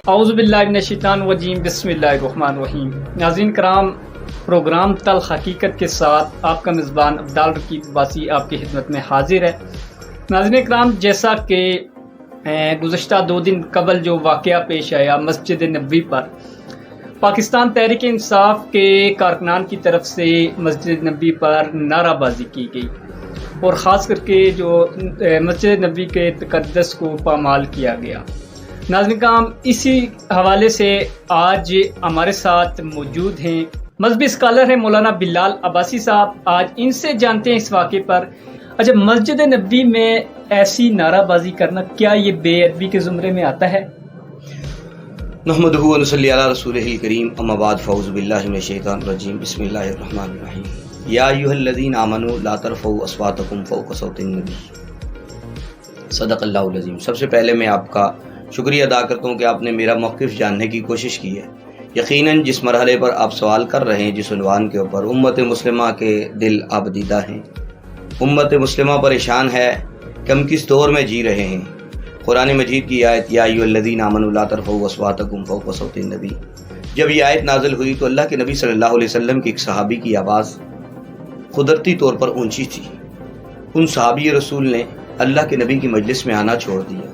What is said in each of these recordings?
اعوذ باللہ من الشیطان الرجیم، بسم اللہ الرحمن الرحیم۔ ناظرین کرام، پروگرام تلخ حقیقت کے ساتھ آپ کا میزبان عبدال رقیب عباسی آپ کی خدمت میں حاضر ہے۔ ناظرین کرام، جیسا کہ گزشتہ 2 دن قبل جو واقعہ پیش آیا مسجد نبوی پر، پاکستان تحریک انصاف کے کارکنان کی طرف سے مسجد نبوی پر نعرہ بازی کی گئی اور خاص کر کے جو مسجد نبوی کے تقدس کو پامال کیا گیا۔ ناظرین کرام، اسی حوالے سے آج ہمارے ساتھ موجود ہیں مذہبی اسکالر ہیں مولانا بلال عباسی صاحب۔ آج ان سے جانتے ہیں اس واقعے پر۔ اچھا، مسجد نبوی میں ایسی نعرہ بازی کرنا کیا یہ بے ادبی کے زمرے میں آتا ہے؟ نحمدہ و نصلی علی رسولہ الکریم، اما بعد، فاعوذ باللہ من الشیطان الرجیم، بسم اللہ الرحمن الرحیم۔ یا ایھا الذین آمنوا لا ترفعوا اصواتکم فوق صوت النبی، صدق اللہ العظیم۔ سب سے پہلے میں آپ کا شکریہ ادا کرتا ہوں کہ آپ نے میرا موقف جاننے کی کوشش کی ہے۔ یقیناً جس مرحلے پر آپ سوال کر رہے ہیں، جس عنوان کے اوپر، امت مسلمہ کے دل آبدیدہ ہیں، امت مسلمہ پریشان ہے کہ ہم کس دور میں جی رہے ہیں۔ قرآن مجید کی آیت یا ایھا الذین آمنوا لا ترفعوا اصواتکم فوق صوت النبی، جب یہ آیت نازل ہوئی تو اللہ کے نبی صلی اللہ علیہ وسلم کی ایک صحابی کی آواز قدرتی طور پر اونچی تھی۔ ان صحابی رسول نے اللہ کے نبی کی مجلس میں آنا چھوڑ دیا۔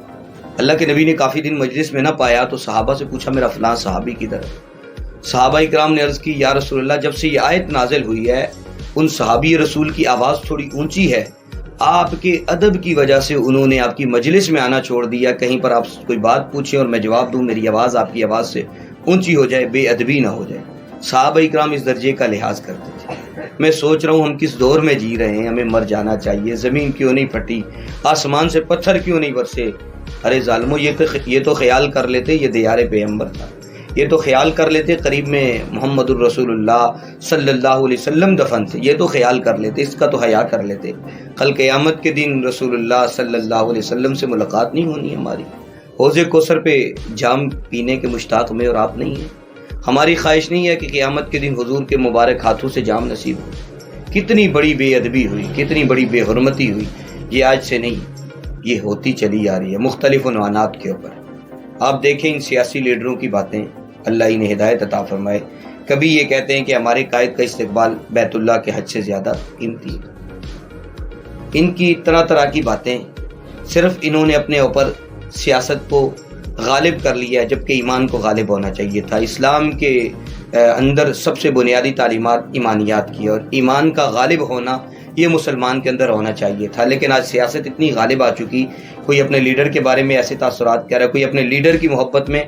اللہ کے نبی نے کافی دن مجلس میں نہ پایا تو صحابہ سے پوچھا میرا فلاں صحابی کدھر ہے؟ صحابہ کرام نے عرض کی یا رسول اللہ، جب سے یہ آیت نازل ہوئی ہے ان صحابی رسول کی آواز تھوڑی اونچی ہے، آپ کے ادب کی وجہ سے انہوں نے آپ کی مجلس میں آنا چھوڑ دیا۔ کہیں پر آپ کوئی بات پوچھیں اور میں جواب دوں، میری آواز آپ کی آواز سے اونچی ہو جائے، بے ادبی نہ ہو جائے۔ صحابہ کرام اس درجے کا لحاظ کرتے تھے۔ میں سوچ رہا ہوں ہم کس دور میں جی رہے ہیں، ہمیں مر جانا چاہیے۔ زمین کیوں نہیں پھٹی، آسمان سے پتھر کیوں نہیں برسے؟ ارے ظالمو، یہ تو خیال کر لیتے یہ دیار پیغمبر تھا، یہ تو خیال کر لیتے قریب میں محمد الرسول اللہ صلی اللہ علیہ وسلم دفن تھے، یہ تو خیال کر لیتے، اس کا تو حیا کر لیتے۔ کل قیامت کے دن رسول اللہ صلی اللہ علیہ وسلم سے ملاقات نہیں ہونی ہماری؟ حوض کوثر پہ جام پینے کے مشتاق میں اور آپ نہیں ہیں؟ ہماری خواہش نہیں ہے کہ قیامت کے دن حضور کے مبارک ہاتھوں سے جام نصیب ہو؟ کتنی بڑی بے ادبی ہوئی، کتنی بڑی بے حرمتی ہوئی۔ یہ آج سے نہیں، یہ ہوتی چلی آ رہی ہے مختلف عنوانات کے اوپر۔ آپ دیکھیں ان سیاسی لیڈروں کی باتیں، اللہ انہیں ہدایت عطا فرمائے۔ کبھی یہ کہتے ہیں کہ ہمارے قائد کا استقبال بیت اللہ کے حج سے زیادہ قیمتی ہے۔ ان کی طرح طرح کی باتیں، صرف انہوں نے اپنے اوپر سیاست کو غالب کر لیا ہے، جبکہ ایمان کو غالب ہونا چاہیے تھا۔ اسلام کے اندر سب سے بنیادی تعلیمات ایمانیات کی، اور ایمان کا غالب ہونا یہ مسلمان کے اندر ہونا چاہیے تھا۔ لیکن آج سیاست اتنی غالب آ چکی، کوئی اپنے لیڈر کے بارے میں ایسے تاثرات کہہ رہا ہے، کوئی اپنے لیڈر کی محبت میں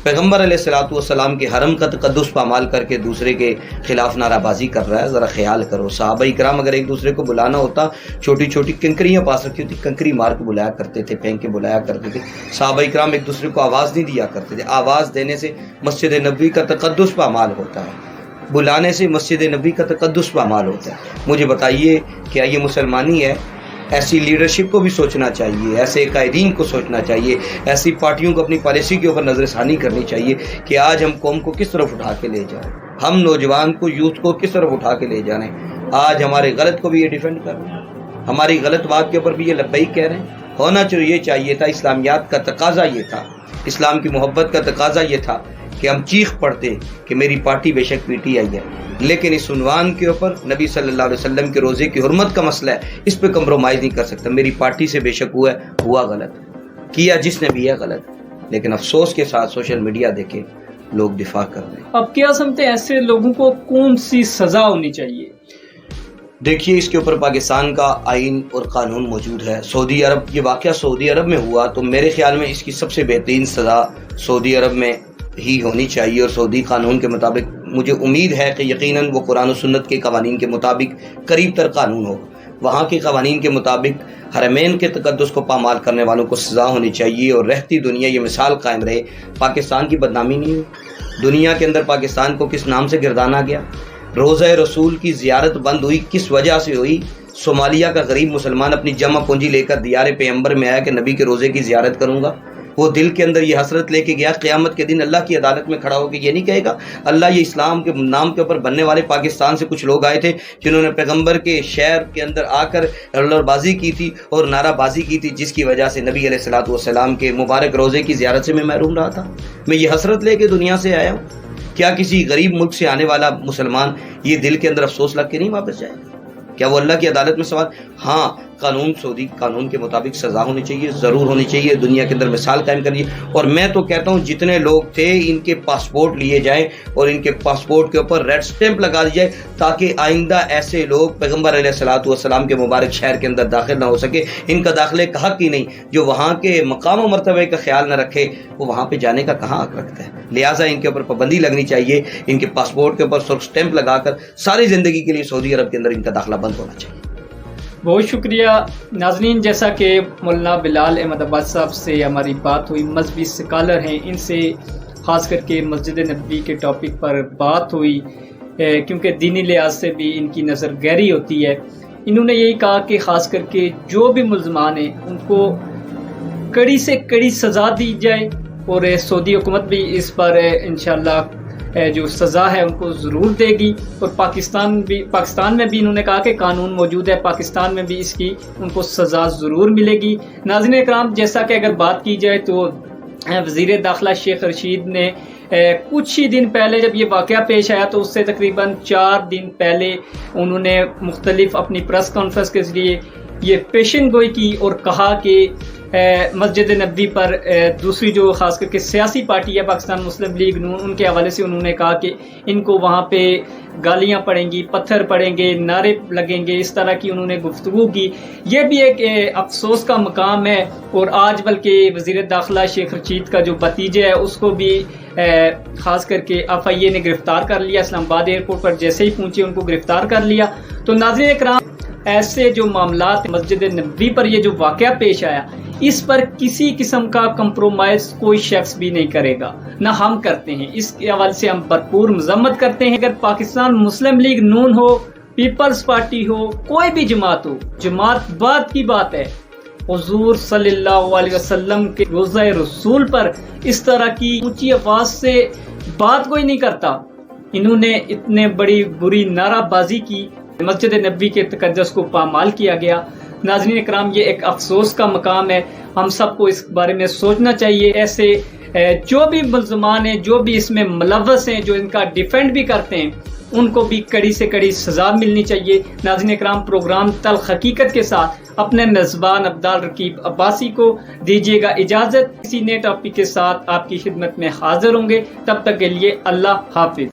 پیغمبر علیہ الصلوۃ والسلام کے حرم کا تقدس پامال کر کے دوسرے کے خلاف نعرہ بازی کر رہا ہے۔ ذرا خیال کرو، صحابہ کرام اگر ایک دوسرے کو بلانا ہوتا، چھوٹی چھوٹی کنکریاں پاس رکھی ہوتی، کنکری مار کے بلایا کرتے تھے، پھینک کے بلایا کرتے تھے۔ صحابہ کرام ایک دوسرے کو آواز نہیں دیا کرتے تھے۔ آواز دینے سے مسجد نبوی کا تقدس پامال ہوتا ہے، بلانے سے مسجد نبی کا تقدس پامال ہوتا ہے۔ مجھے بتائیے، کیا یہ مسلمانی ہے؟ ایسی لیڈرشپ کو بھی سوچنا چاہیے، ایسے قائدین کو سوچنا چاہیے، ایسی پارٹیوں کو اپنی پالیسی کے اوپر نظر ثانی کرنی چاہیے کہ آج ہم قوم کو کس طرف اٹھا کے لے جائیں، ہم نوجوان کو، یوتھ کو کس طرف اٹھا کے لے جائیں۔ آج ہمارے غلط کو بھی یہ ڈیفینڈ کر رہے ہیں، ہماری غلط بات کے اوپر بھی یہ لبیک کہہ رہے ہیں۔ ہونا چاہیے تھا، اسلامیات کا تقاضا یہ تھا، اسلام کی محبت کا تقاضا یہ تھا کہ ہم چیخ پڑتے کہ میری پارٹی بے شک پی ٹی آئی ہے، لیکن اس عنوان کے اوپر نبی صلی اللہ علیہ وسلم کے روزے کی حرمت کا مسئلہ ہے، اس پہ کمپرومائز نہیں کر سکتا۔ میری پارٹی سے بے شک ہوا غلط، کیا جس نے بھی ہے غلط، لیکن افسوس کے ساتھ سوشل میڈیا دیکھے لوگ دفاع کر رہے ہیں۔ اب کیا سمجھتے ہیں ایسے لوگوں کو کون سی سزا ہونی چاہیے؟ دیکھیے، اس کے اوپر پاکستان کا آئین اور قانون موجود ہے۔ سعودی عرب، یہ واقعہ سعودی عرب میں ہوا تو میرے خیال میں اس کی سب سے بہترین سزا سعودی عرب میں ہی ہونی چاہیے، اور سعودی قانون کے مطابق مجھے امید ہے کہ یقیناً وہ قرآن و سنت کے قوانین کے مطابق قریب تر قانون ہوگا۔ وہاں کے قوانین کے مطابق حرمین کے تقدس کو پامال کرنے والوں کو سزا ہونی چاہیے، اور رہتی دنیا یہ مثال قائم رہے، پاکستان کی بدنامی نہیں ہوئی۔ دنیا کے اندر پاکستان کو کس نام سے گردانا گیا؟ روزہ رسول کی زیارت بند ہوئی، کس وجہ سے ہوئی؟ صومالیہ کا غریب مسلمان اپنی جمع پونجی لے کر دیار پیغمبر میں آیا کہ نبی کے روزے کی زیارت کروں گا، وہ دل کے اندر یہ حسرت لے کے گیا، قیامت کے دن اللہ کی عدالت میں کھڑا ہو کے یہ نہیں کہے گا اللہ یہ اسلام کے نام کے اوپر بننے والے پاکستان سے کچھ لوگ آئے تھے جنہوں نے پیغمبر کے شہر کے اندر آ کر اللہ بازی کی تھی اور نعرہ بازی کی تھی، جس کی وجہ سے نبی علیہ الصلوۃ والسلام کے مبارک روزے کی زیارت سے میں محروم رہا تھا۔ میں یہ حسرت لے کے دنیا سے آیا ہوں۔ کیا کسی غریب ملک سے آنے والا مسلمان یہ دل کے اندر افسوس لگ کے نہیں واپس جائے گا؟ کیا وہ اللہ کی عدالت میں سوال؟ ہاں، قانون سعودی قانون کے مطابق سزا ہونی چاہیے، ضرور ہونی چاہیے، دنیا کے اندر مثال قائم کرنی ہے۔ اور میں تو کہتا ہوں جتنے لوگ تھے ان کے پاسپورٹ لیے جائیں اور ان کے پاسپورٹ کے اوپر ریڈ سٹیمپ لگا دی جائے تاکہ آئندہ ایسے لوگ پیغمبر علیہ الصلوۃ والسلام کے مبارک شہر کے اندر داخل نہ ہو سکے۔ ان کا داخلے کا حق ہی نہیں، جو وہاں کے مقام و مرتبے کا خیال نہ رکھے وہ وہاں پہ جانے کا کہاں حق رکھتا ہے؟ لہٰذا ان کے اوپر پابندی لگنی چاہیے، ان کے پاسپورٹ کے اوپر سرخ سٹیمپ لگا کر ساری زندگی کے لیے سعودی عرب کے اندر ان کا داخلہ بند ہونا چاہیے۔ بہت شکریہ ناظرین، جیسا کہ مولانا بلال احمد عباس صاحب سے ہماری بات ہوئی، مذہبی اسکالر ہیں، ان سے خاص کر کے مسجد نبوی کے ٹاپک پر بات ہوئی کیونکہ دینی لحاظ سے بھی ان کی نظر گہری ہوتی ہے۔ انہوں نے یہی کہا کہ خاص کر کے جو بھی ملزمان ہیں ان کو کڑی سے کڑی سزا دی جائے اور سعودی حکومت بھی اس پر انشاءاللہ جو سزا ہے ان کو ضرور دے گی، اور پاکستان میں بھی انہوں نے کہا کہ قانون موجود ہے، پاکستان میں بھی اس کی ان کو سزا ضرور ملے گی۔ ناظرین اکرام، جیسا کہ اگر بات کی جائے تو وزیر داخلہ شیخ رشید نے کچھ ہی دن پہلے جب یہ واقعہ پیش آیا تو اس سے تقریباً 4 دن پہلے انہوں نے مختلف اپنی پریس کانفرنس کے ذریعے یہ پیشن گوئی کی اور کہا کہ مسجد نبوی پر دوسری جو خاص کر کے سیاسی پارٹی ہے پاکستان مسلم لیگ نون، ان کے حوالے سے انہوں نے کہا کہ ان کو وہاں پہ گالیاں پڑیں گی، پتھر پڑیں گے، نعرے لگیں گے، اس طرح کی انہوں نے گفتگو کی۔ یہ بھی ایک افسوس کا مقام ہے، اور آج بلکہ وزیر داخلہ شیخ رشید کا جو بھتیجا ہے اس کو بھی خاص کر کے FIA نے گرفتار کر لیا، اسلام آباد ایئرپورٹ پر جیسے ہی پہنچے ان کو گرفتار کر لیا۔ تو ناظرین اکرام، ایسے جو معاملات مسجد نبوی پر یہ جو واقعہ پیش آیا اس پر کسی قسم کا کمپرومائز کوئی شخص بھی نہیں کرے گا، نہ ہم کرتے ہیں۔ اس کے حوالے سے ہم بھرپور مذمت کرتے ہیں۔ اگر پاکستان مسلم لیگ نون ہو، پیپلز پارٹی ہو، کوئی بھی جماعت ہو، جماعت بات کی بات ہے، حضور صلی اللہ علیہ وسلم کے روضہ رسول پر اس طرح کی اونچی آواز سے بات کوئی نہیں کرتا۔ انہوں نے اتنے بڑی بری نعرہ بازی کی، مسجد نبوی کے تقدس کو پامال کیا گیا۔ ناظرین اکرام، یہ ایک افسوس کا مقام ہے، ہم سب کو اس بارے میں سوچنا چاہیے۔ ایسے جو بھی ملزمان ہیں، جو بھی اس میں ملوث ہیں، جو ان کا ڈیفینڈ بھی کرتے ہیں، ان کو بھی کڑی سے کڑی سزا ملنی چاہیے۔ ناظرین اکرام، پروگرام تلخ حقیقت کے ساتھ اپنے میزبان عبدال رقیب عباسی کو دیجیے گا اجازت۔ کسی نئے ٹاپک کے ساتھ آپ کی خدمت میں حاضر ہوں گے، تب تک کے لیے اللہ حافظ۔